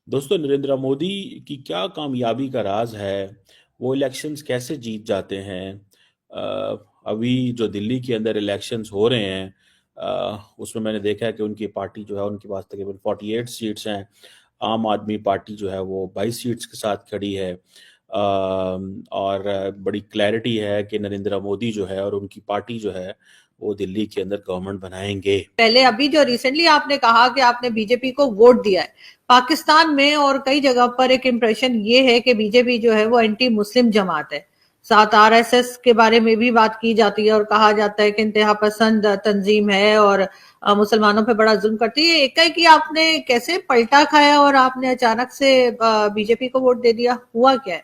दोस्तों, नरेंद्र मोदी की क्या कामयाबी का राज है? वो इलेक्शंस कैसे जीत जाते हैं? अभी जो दिल्ली के अंदर इलेक्शंस हो रहे हैं, उसमें मैंने देखा है कि उनकी पार्टी जो है उनके पास तकरीबन 48 सीट्स हैं। आम आदमी पार्टी जो है वो 22 सीट्स के साथ खड़ी है। और बड़ी क्लैरिटी है कि नरेंद्र मोदी जो है और उनकी पार्टी जो है वो दिल्ली के अंदर गवर्नमेंट बनाएंगे। पहले अभी जो रिसेंटली आपने कहा कि आपने बीजेपी को वोट दिया है, पाकिस्तान में और कई जगह पर एक इम्प्रेशन ये है कि बीजेपी जो है वो एंटी मुस्लिम जमात है। साथ आरएसएस के बारे में भी बात की जाती है और कहा जाता है कि इंतहा पसंद तंजीम है और मुसलमानों पे बड़ा जुल्म करती है। एकाएक ही आपने कैसे पलटा खाया और आपने अचानक से बीजेपी को वोट दे दिया, हुआ क्या है?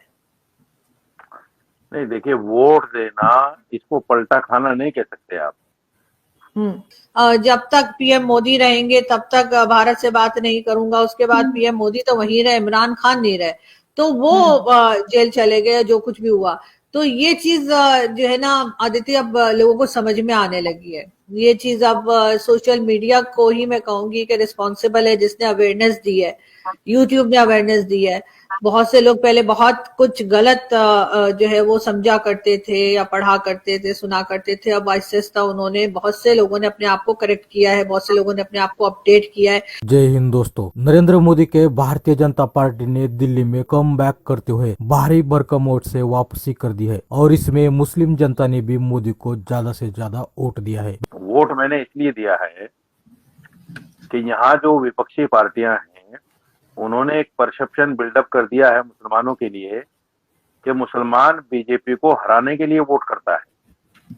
नहीं, देखिए, वोट देना इसको पलटा खाना नहीं कह सकते आप। जब तक पीएम मोदी रहेंगे तब तक भारत से बात नहीं करूंगा, उसके बाद पीएम मोदी तो वहीं रहे, इमरान खान नहीं रहे, तो वो जेल चले गए, जो कुछ भी हुआ। तो ये चीज जो है ना आदित्य, अब लोगों को समझ में आने लगी है। ये चीज अब सोशल मीडिया को ही मैं कहूंगी कि रिस्पॉन्सिबल है, जिसने अवेयरनेस दी है। यूट्यूब ने अवेयरनेस दी है। बहुत से लोग पहले बहुत कुछ गलत जो है वो समझा करते थे या पढ़ा करते थे, सुना करते थे। अब आहिस्ता आहिस्ता उन्होंने, बहुत से लोगों ने अपने आप को करेक्ट किया है, बहुत से लोगों ने अपने आप को अपडेट किया है। जय हिंद दोस्तों। नरेंद्र मोदी के भारतीय जनता पार्टी ने दिल्ली में कम बैक करते हुए भारी भरकम वोट से वापसी कर दी है और इसमें मुस्लिम जनता ने भी मोदी को ज्यादा से ज्यादा वोट दिया है। वोट मैंने इसलिए दिया है कि यहाँ जो विपक्षी पार्टियां हैं उन्होंने एक परसेप्शन बिल्डअप कर दिया है मुसलमानों के लिए कि मुसलमान बीजेपी को हराने के लिए वोट करता है।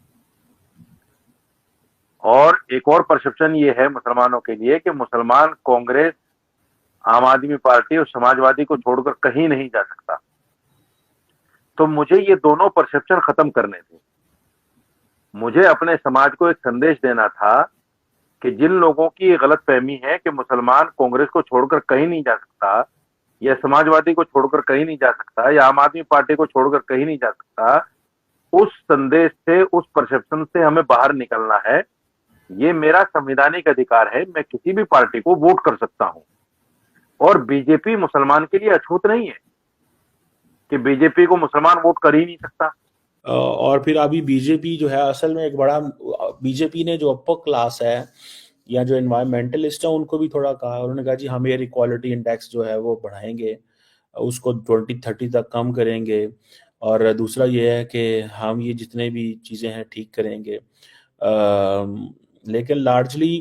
और एक और परसेप्शन ये है मुसलमानों के लिए कि मुसलमान कांग्रेस, आम आदमी पार्टी और समाजवादी को छोड़कर कहीं नहीं जा सकता। तो मुझे ये दोनों परसेप्शन खत्म करने थे। मुझे अपने समाज को एक संदेश देना था कि जिन लोगों की ये गलतफहमी है कि मुसलमान कांग्रेस को छोड़कर कहीं नहीं जा सकता, या समाजवादी को छोड़कर कहीं नहीं जा सकता, या आम आदमी पार्टी को छोड़कर कहीं नहीं जा सकता, उस संदेश से, उस परसेप्शन से हमें बाहर निकलना है। ये मेरा संवैधानिक अधिकार है, मैं किसी भी पार्टी को वोट कर सकता हूं। और बीजेपी मुसलमान के लिए अछूत नहीं है कि बीजेपी को मुसलमान वोट कर ही नहीं सकता। और फिर अभी बीजेपी जो है असल में एक बड़ा, बीजेपी ने जो अपर क्लास है या जो एनवायरमेंटलिस्ट है उनको भी थोड़ा कहा, उन्होंने कहा जी हम एयर इक्वालिटी इंडेक्स जो है वो बढ़ाएंगे, उसको 2030 तक कम करेंगे। और दूसरा ये है कि हम ये जितने भी चीज़ें हैं ठीक करेंगे। लेकिन लार्जली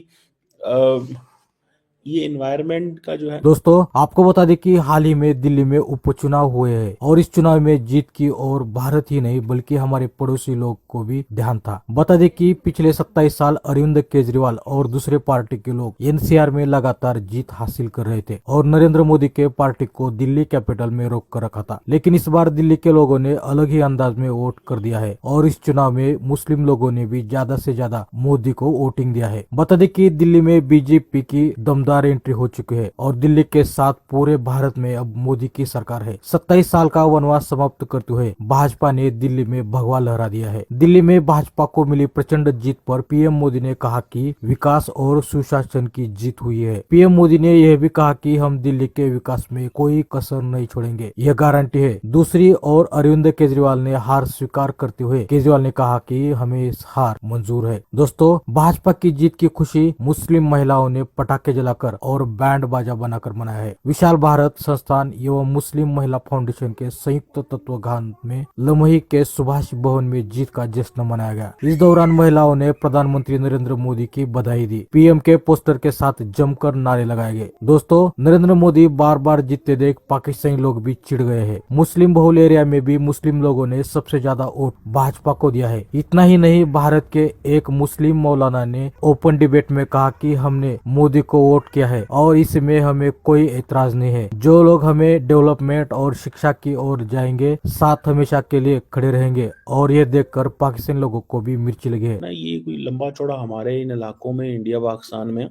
ये एनवायरमेंट का जो है। दोस्तों, आपको बता दें कि हाल ही में दिल्ली में उपचुनाव हुए हैं और इस चुनाव में जीत की और भारत ही नहीं बल्कि हमारे पड़ोसी लोग को भी ध्यान था। बता दें कि पिछले 27 साल अरविंद केजरीवाल और दूसरे पार्टी के लोग एनसीआर में लगातार जीत हासिल कर रहे थे और नरेंद्र मोदी के पार्टी को दिल्ली कैपिटल में रोक कर रखा था। लेकिन इस बार दिल्ली के लोगों ने अलग ही अंदाज में वोट कर दिया है और इस चुनाव में मुस्लिम लोगों ने भी ज्यादा से ज्यादा मोदी को वोटिंग दिया है। बता दें कि दिल्ली में बीजेपी की दमदार एंट्री हो चुकी है और दिल्ली के साथ पूरे भारत में अब मोदी की सरकार है। 27 साल का वनवास समाप्त करते हुए भाजपा ने दिल्ली में भगवा लहरा दिया है। दिल्ली में भाजपा को मिली प्रचंड जीत पर पीएम मोदी ने कहा कि विकास और सुशासन की जीत हुई है। पीएम मोदी ने यह भी कहा कि हम दिल्ली के विकास में कोई कसर नहीं छोड़ेंगे, यह गारंटी है। दूसरी ओर अरविंद केजरीवाल ने हार स्वीकार करते हुए केजरीवाल ने कहा कि हमें इस हार मंजूर है। दोस्तों, भाजपा की जीत की खुशी मुस्लिम महिलाओं ने पटाखे जलाकर और बैंड बाजा बनाकर मनाया है। विशाल भारत संस्थान एवं मुस्लिम महिला फाउंडेशन के संयुक्त तत्वावधान में लम्ही के सुभाष भवन में जीत का जश्न मनाया गया। इस दौरान महिलाओं ने प्रधानमंत्री नरेंद्र मोदी की बधाई दी। पीएम के पोस्टर के साथ जमकर नारे लगाए गए। दोस्तों, नरेंद्र मोदी बार बार जीतते देख पाकिस्तानी लोग भी चिढ़ गए हैं। मुस्लिम बहुल एरिया में भी मुस्लिम लोगों ने सबसे ज्यादा वोट भाजपा को दिया है। इतना ही नहीं, भारत के एक मुस्लिम मौलाना ने ओपन डिबेट में कहा कि हमने मोदी को वोट किया है और इसमें हमें कोई ऐतराज नहीं है। जो लोग हमें डेवलपमेंट और शिक्षा की ओर जाएंगे, साथ हमेशा के लिए खड़े रहेंगे। और ये देखकर पाकिस्तानी लोगों को भी मिर्ची लगी है। ना, ये कोई लंबा चौड़ा हमारे इन इलाकों में, इंडिया पाकिस्तान में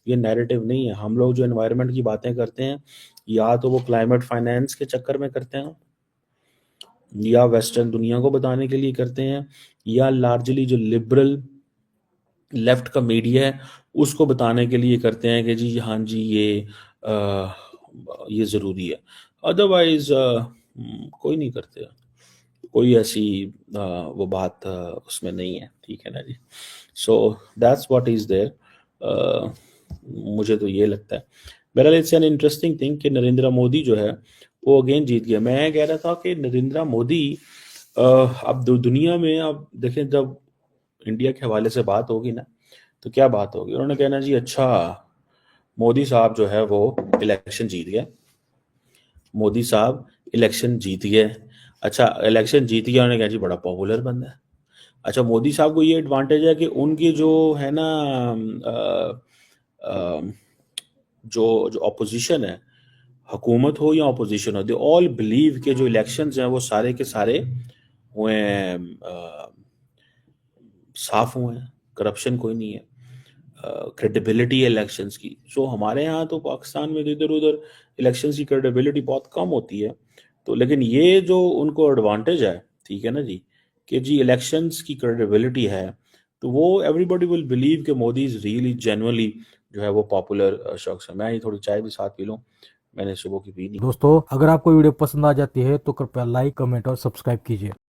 ये नैरेटिव नहीं है। हम लोग जो एनवायरनमेंट की बातें करते हैं या तो वो क्लाइमेट फाइनेंस के चक्कर में करते हैं या वेस्टर्न दुनिया को बताने के लिए करते हैं या लार्जली जो लिबरल लेफ्ट का मीडिया है उसको बताने के लिए करते हैं कि जी हाँ जी ये ये ज़रूरी है, अदरवाइज कोई नहीं करते, कोई ऐसी वो बात उसमें नहीं है, ठीक है ना जी। So that's what is there. मुझे तो ये लगता है, बहरहाल इट्स एन इंटरेस्टिंग थिंग कि नरेंद्र मोदी जो है वो अगेन जीत गया। मैं कह रहा था कि नरेंद्र मोदी अब दुनिया में, अब देखें जब इंडिया के हवाले से बात होगी ना तो क्या बात होगी, उन्होंने कहना जी अच्छा मोदी साहब जो है वो इलेक्शन जीत गए, मोदी साहब इलेक्शन जीत गए। अच्छा इलेक्शन जीत गया, उन्होंने कहा जी बड़ा पॉपुलर बंदा है। अच्छा मोदी साहब को ये एडवांटेज है कि उनकी जो है ना अ, अ, जो जो अपोजिशन है, हुकूमत हो या अपोजिशन हो, दे ऑल बिलीव के जो इलेक्शंस हैं वो सारे के सारे हुए हैं, साफ हुए हैं, करप्शन कोई नहीं है, क्रेडिबिलिटी है इलेक्शंस की। सो हमारे यहाँ तो पाकिस्तान में इधर उधर इलेक्शंस की क्रेडिबिलिटी बहुत कम होती है, तो लेकिन ये जो उनको एडवांटेज है, ठीक है ना जी, कि जी इलेक्शंस की क्रेडिबिलिटी है, तो वो एवरीबॉडी विल बिलीव कि मोदी इज रियली जेन्युइनली जो है वो पॉपुलर शख्स है। मैं ये थोड़ी चाय भी साथ पी लूँ, मैंने सुबह की पी नहीं। दोस्तों अगर आपको वीडियो पसंद आ जाती है तो कृपया लाइक, कमेंट और सब्सक्राइब कीजिए।